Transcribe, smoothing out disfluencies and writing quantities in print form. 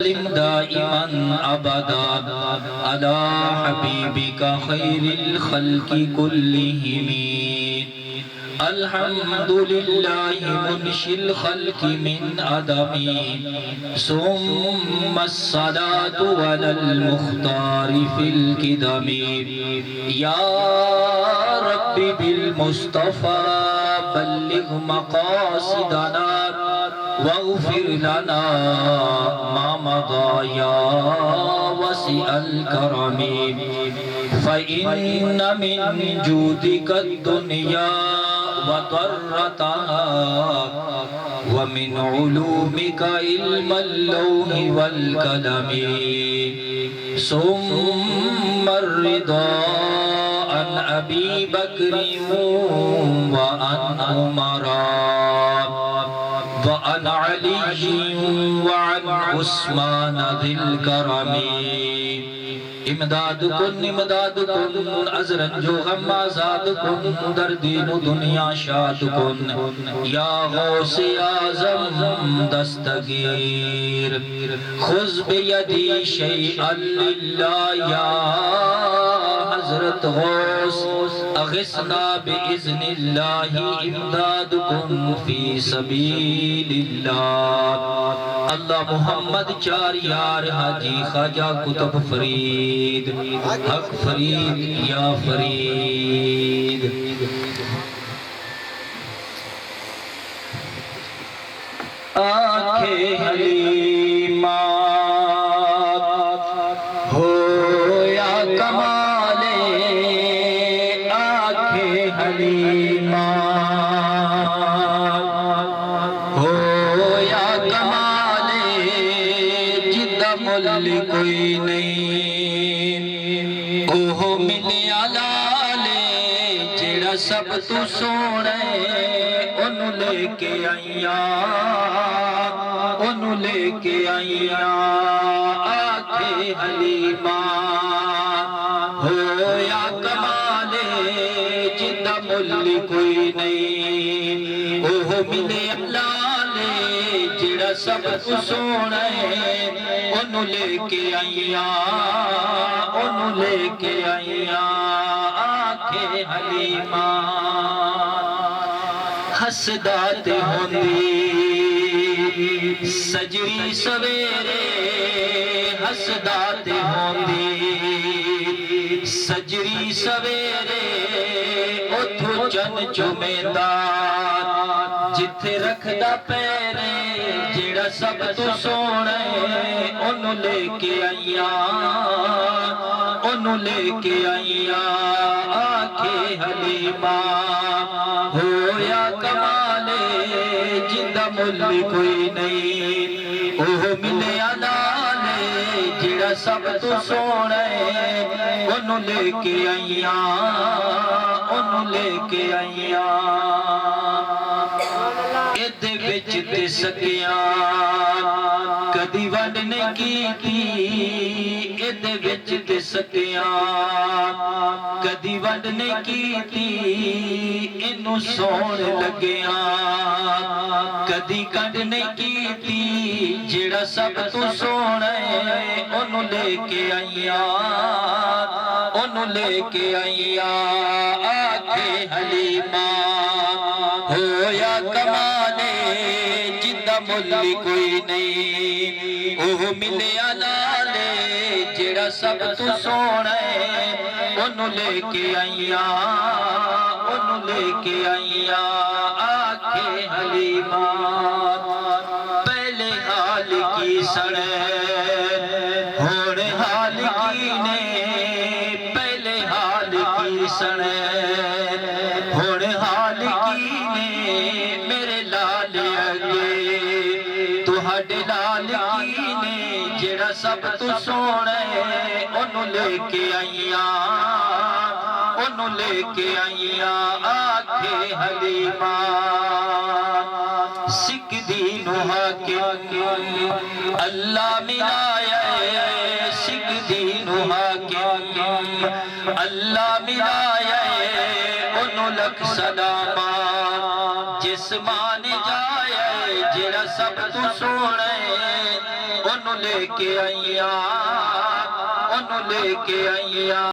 دائما ابدا على حبيبك خير الخلق كلهم الحمد لله منشي الخلق من عدم ثم الصلاة على المختار في القدم يا رب بالمصطفى بلغ مقاصدنا واغفر لنا ما مضى يا واسع الكرم فإن من جودك الدنيا وضرتها ومن علومك علم اللوح والقلم ثم الرضا عن أبي بكر وعن عمر وعن علي وعن عثمان ذي الكرم امداد کن ازرن جو غم آزاد کن در دین و دنیا شاد کن یا غوث اعظم دستگیر خذ بیدی شیئا للہ یا حضرت غوث اغثنا باذن اللہ امداد کن فی سبیل اللہ اللہ محمد چار یار حاجی خواجہ قطب فرید حق فرید یا فرید آنکھیں حلیمہ ہو یا کمال آنکھیں حلیمہ ہو یا کمال جدہ مل کوئی نہیں اوہ ملیا لالے جڑا سب تو سونے انہوں لے کے آئیاں انہوں لے کے آئیاں آنکھیں حلیمہ ہو یا کمالے جدہ مل کوئی نہیں اوہ ملیا لالے جڑا سب تو سونے انہوں لے کے آئیاں انہوں لے کے آئیاں آنکھیں حلیمہ حسدات ہوندی سجری سویرے حسدات ہوندی سجری سویرے اتھو چن چمیندار جتھے رکھدا پیرے جیڑا سب تو سونے انہوں لے کے آئیاں انہوں لے کے آئیاں آنکھیں حلیمہ ہو یا کمالے جندہ مل کوئی نہیں اوہ ملے آلالے جڑا سب تو سونے انہوں لے کے آئیاں انہوں لے کے آئیاں ایدے بچ تے سکیاں کدی ونڈ نے کی تھی ایدے بچ تے سکیاں کدی ونڈ نے کی تھی انہوں سون لگیاں کدی کنڈ نے کی تھی جڑا سب تو سونے انہوں لے کے آئیاں انہوں لے کے آئیاں آنکھیں حلیمہ ہو یا کمالے جدہ مل کوئی نہیں اوہ ملے آلالے جڑا سب تو سونے انہوں لے کے آئیاں انہوں لے کے آئیاں آنکھیں حلیمہ پہلے حال کی سڑے ہون حال کی نے پہلے حال کی سڑے ہون حال کی نے میرے لال اگے تو ہڈ لال کی نے جڑا سب تو سونے انہوں لے کے آئیاں انہوں لے کے آئیاں آنکھیں حلیمہ سکھ دین حاکم اللہ ملایا سکھ دین حاکم اللہ ملایا انہوں لکھ سلامہ جس مان جائے جڑا سب تو سونے انہوں لے لے کے آئیا